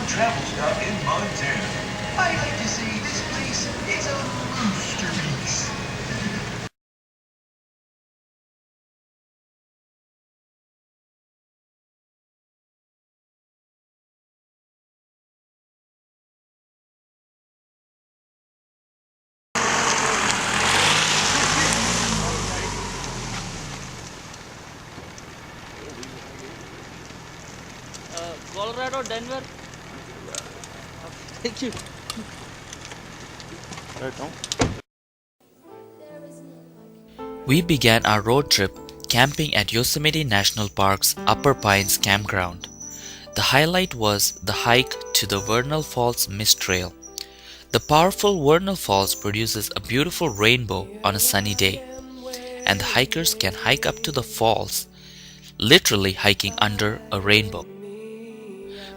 travel stop in Montana. I like to say this place is a masterpiece. Colorado, Denver. Thank you. We began our road trip camping at Yosemite National Park's Upper Pines campground. The highlight was the hike to the Vernal Falls Mist Trail. The powerful Vernal Falls produces a beautiful rainbow on a sunny day, and the hikers can hike up to the falls, literally hiking under a rainbow.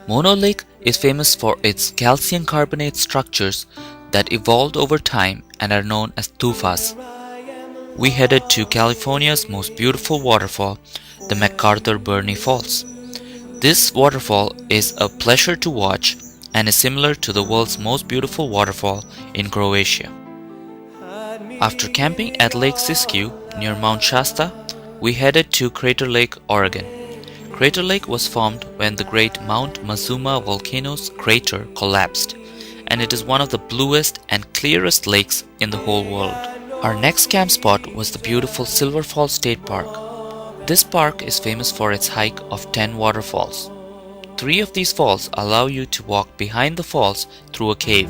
Mono Lake is famous for its calcium carbonate structures that evolved over time and are known as tufas. We headed to California's most beautiful waterfall, the MacArthur Burney Falls. This waterfall is a pleasure to watch and is similar to the world's most beautiful waterfall in Croatia. After camping at Lake Siskiyou near Mount Shasta, we headed to Crater Lake, Oregon. Crater Lake was formed when the great Mount Mazuma volcano's crater collapsed, and it is one of the bluest and clearest lakes in the whole world. Our next camp spot was the beautiful Silver Falls State Park. This park is famous for its hike of 10 waterfalls. 3 of these falls allow you to walk behind the falls through a cave.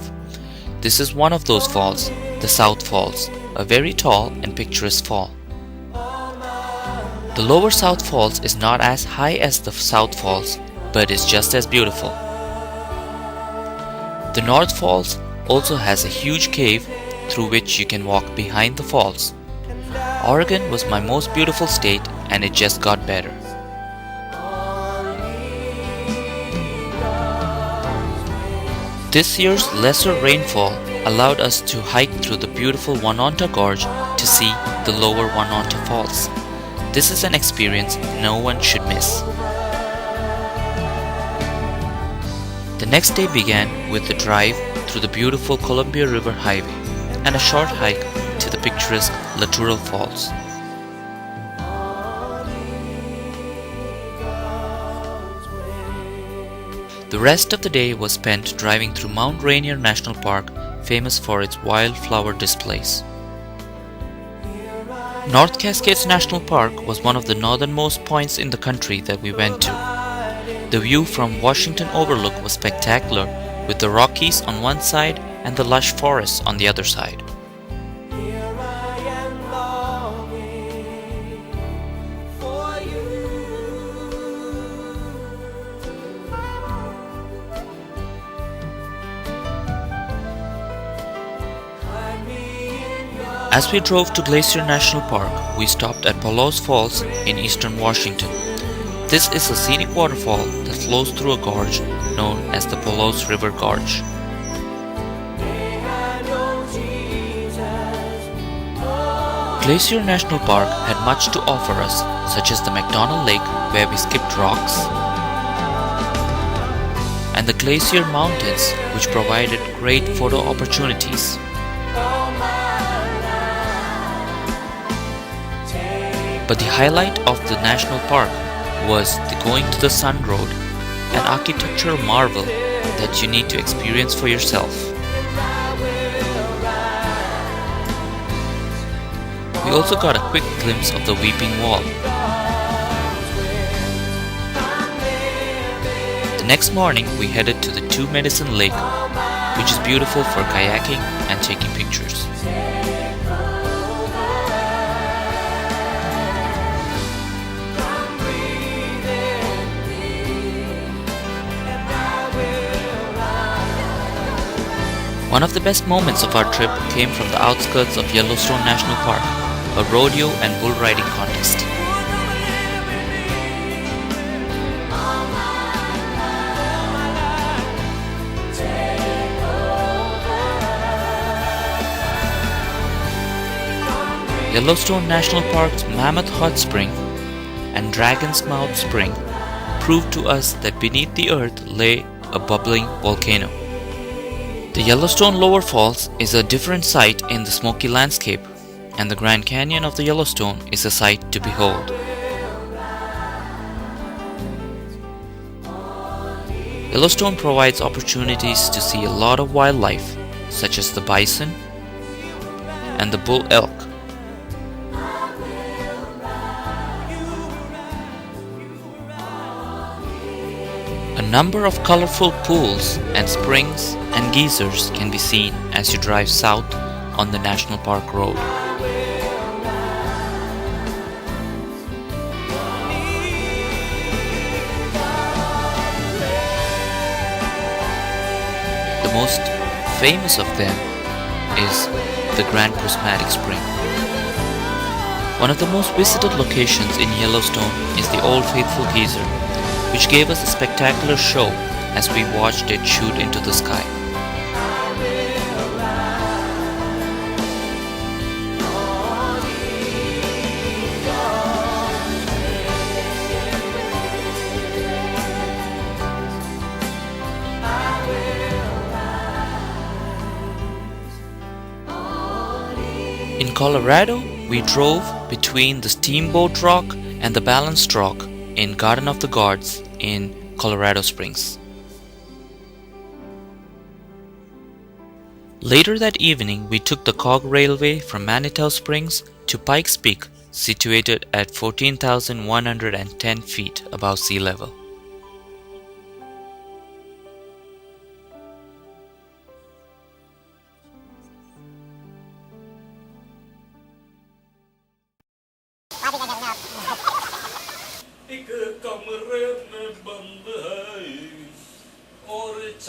This is one of those falls, the South Falls, a very tall and picturesque fall. The lower South Falls is not as high as the South Falls, but is just as beautiful. The North Falls also has a huge cave through which you can walk behind the falls. Oregon was my most beautiful state, and it just got better. This year's lesser rainfall allowed us to hike through the beautiful Wanonta Gorge to see the lower Wanonta Falls. This is an experience no one should miss. The next day began with a drive through the beautiful Columbia River Highway and a short hike to the picturesque Latourell Falls. The rest of the day was spent driving through Mount Rainier National Park, famous for its wildflower displays. North Cascades National Park was one of the northernmost points in the country that we went to. The view from Washington Overlook was spectacular, with the Rockies on one side and the lush forests on the other side. As we drove to Glacier National Park, we stopped at Palos Falls in eastern Washington. This is a scenic waterfall that flows through a gorge known as the Palos River Gorge. Glacier National Park had much to offer us, such as the McDonald Lake where we skipped rocks, and the Glacier Mountains, which provided great photo opportunities. But the highlight of the national park was the Going to the Sun Road, an architectural marvel that you need to experience for yourself. We also got a quick glimpse of the Weeping Wall. The next morning we headed to the Two Medicine Lake, which is beautiful for kayaking and taking pictures. One of the best moments of our trip came from the outskirts of Yellowstone National Park, a rodeo and bull riding contest. Yellowstone National Park's Mammoth Hot Spring and Dragon's Mouth Spring proved to us that beneath the earth lay a bubbling volcano. The Yellowstone Lower Falls is a different sight in the smoky landscape, and the Grand Canyon of the Yellowstone is a sight to behold. Yellowstone provides opportunities to see a lot of wildlife, such as the bison and the bull elk. A number of colorful pools and springs and geysers can be seen as you drive south on the National Park Road. The most famous of them is the Grand Prismatic Spring. One of the most visited locations in Yellowstone is the Old Faithful Geyser, which gave us a spectacular show as we watched it shoot into the sky. In Colorado, we drove between the Steamboat Rock and the Balanced Rock in Garden of the Gods in Colorado Springs. Later that evening, we took the Cog Railway from Manitou Springs to Pikes Peak, situated at 14,110 feet above sea level. Ik kan me redden, banden, or het